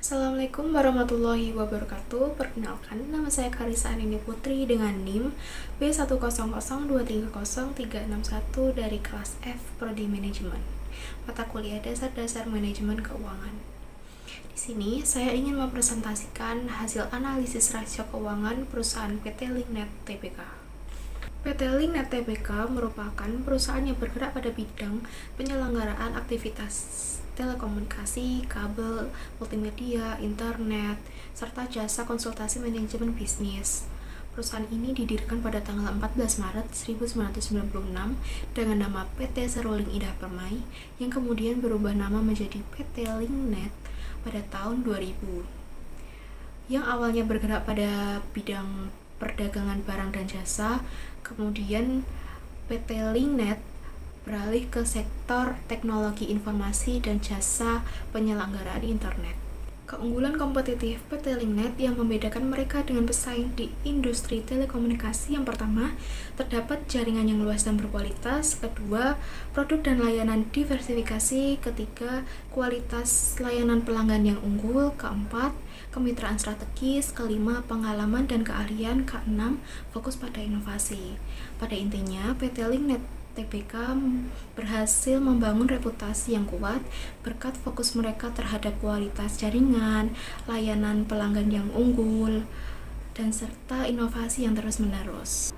Assalamualaikum warahmatullahi wabarakatuh. Perkenalkan, nama saya Karisa Anini Putri dengan NIM B100230361 dari kelas F Prodi Manajemen. Mata kuliah dasar-dasar manajemen keuangan. Di sini saya ingin mempresentasikan hasil analisis rasio keuangan perusahaan PT Linknet Tbk. PT Linknet Tbk merupakan perusahaan yang bergerak pada bidang penyelenggaraan aktivitas telekomunikasi, kabel, multimedia, internet, serta jasa konsultasi manajemen bisnis. Perusahaan ini didirikan pada tanggal 14 Maret 1996 dengan nama PT Seruling Indah Permai yang kemudian berubah nama menjadi PT Linknet pada tahun 2000. Yang awalnya bergerak pada bidang perdagangan barang dan jasa, kemudian PT Linknet beralih ke sektor teknologi informasi dan jasa penyelenggaraan internet. Keunggulan kompetitif PT Linknet yang membedakan mereka dengan pesaing di industri telekomunikasi yang pertama, terdapat jaringan yang luas dan berkualitas. Kedua, produk dan layanan diversifikasi. Ketiga, kualitas layanan pelanggan yang unggul. Keempat, kemitraan strategis. Kelima, pengalaman dan keahlian. Keenam, fokus pada inovasi. Pada intinya, PT Linknet Tbk berhasil membangun reputasi yang kuat berkat fokus mereka terhadap kualitas jaringan, layanan pelanggan yang unggul, dan serta inovasi yang terus-menerus.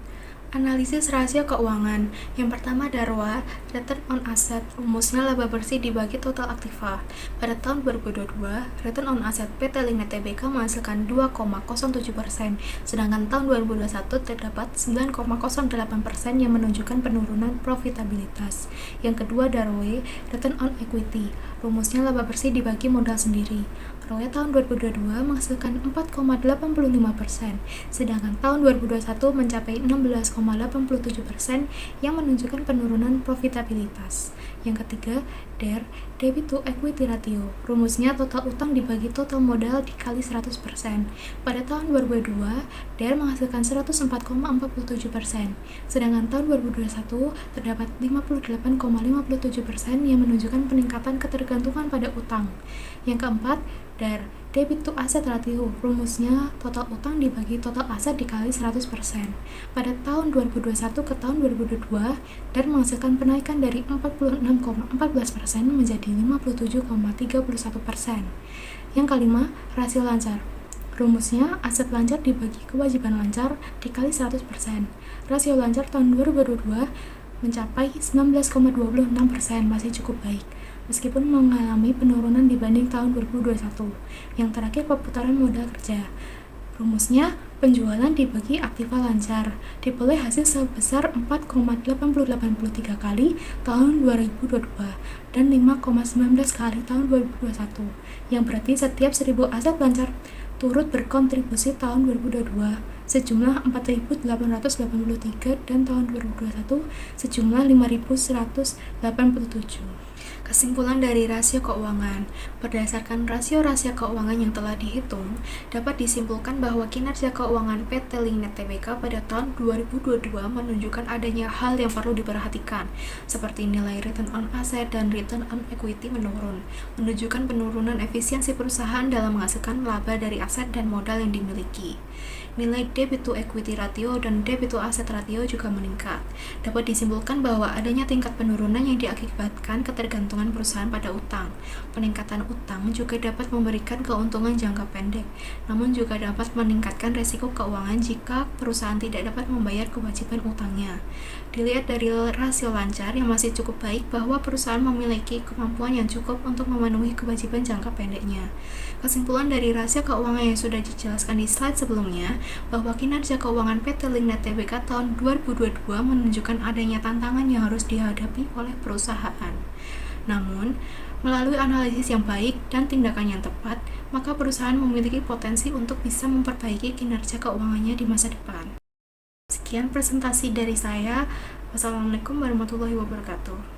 Analisis rasio keuangan. Yang pertama DARWA, Return on Asset, rumusnya laba bersih dibagi total aktiva. Pada tahun 2022, Return on Asset PT Linknet Tbk menghasilkan 2,07%, sedangkan tahun 2021 terdapat 9,08% yang menunjukkan penurunan profitabilitas. Yang kedua DARWE, Return on Equity, rumusnya laba bersih dibagi modal sendiri. ROE tahun 2022 menghasilkan 4,85%, sedangkan tahun 2021 mencapai 16,87% yang menunjukkan penurunan profitabilitas. Yang ketiga, DER, Debit to Equity Ratio, rumusnya total utang dibagi total modal dikali 100%. Pada tahun 2022, DER menghasilkan 104,47%, sedangkan tahun 2021 terdapat 58,57% yang menunjukkan peningkatan ketergantungan pada utang. Yang keempat, DAR, Debit to Asset Ratio, rumusnya total utang dibagi total aset dikali 100%. Pada tahun 2021 ke tahun 2022, DAR menghasilkan penaikan dari 46,14% menjadi 57,31%. Yang kelima, rasio lancar. Rumusnya aset lancar dibagi kewajiban lancar dikali 100%. Rasio lancar tahun 2022 mencapai 19,26%, masih cukup baik meskipun mengalami penurunan dibanding tahun 2021. Yang terakhir, perputaran modal kerja. Rumusnya penjualan dibagi aktiva lancar diperoleh hasil sebesar 4,883 kali tahun 2022 dan 5,19 kali tahun 2021, yang berarti setiap 1000 aset lancar turut berkontribusi tahun 2022 sejumlah 4.883 dan tahun 2021 sejumlah 5.187. Kesimpulan dari rasio keuangan. Berdasarkan rasio-rasio keuangan yang telah dihitung, dapat disimpulkan bahwa kinerja keuangan PT Linknet Tbk pada tahun 2022 menunjukkan adanya hal yang perlu diperhatikan, seperti nilai return on asset dan return on equity menurun, menunjukkan penurunan efisiensi perusahaan dalam menghasilkan laba dari aset dan modal yang dimiliki. Nilai debit to equity ratio dan debit to asset ratio juga meningkat. Dapat disimpulkan bahwa adanya tingkat penurunan yang diakibatkan ketergantungan perusahaan pada utang. Peningkatan utang juga dapat memberikan keuntungan jangka pendek, namun juga dapat meningkatkan resiko keuangan jika perusahaan tidak dapat membayar kewajiban utangnya. Dilihat dari rasio lancar yang masih cukup baik bahwa perusahaan memiliki kemampuan yang cukup untuk memenuhi kewajiban jangka pendeknya. Kesimpulan dari rasio keuangan yang sudah dijelaskan di slide sebelumnya, bahwa kinerja keuangan PT Linknet Tbk tahun 2022 menunjukkan adanya tantangan yang harus dihadapi oleh perusahaan. Namun, melalui analisis yang baik dan tindakan yang tepat, maka perusahaan memiliki potensi untuk bisa memperbaiki kinerja keuangannya di masa depan. Sekian presentasi dari saya. Wassalamualaikum warahmatullahi wabarakatuh.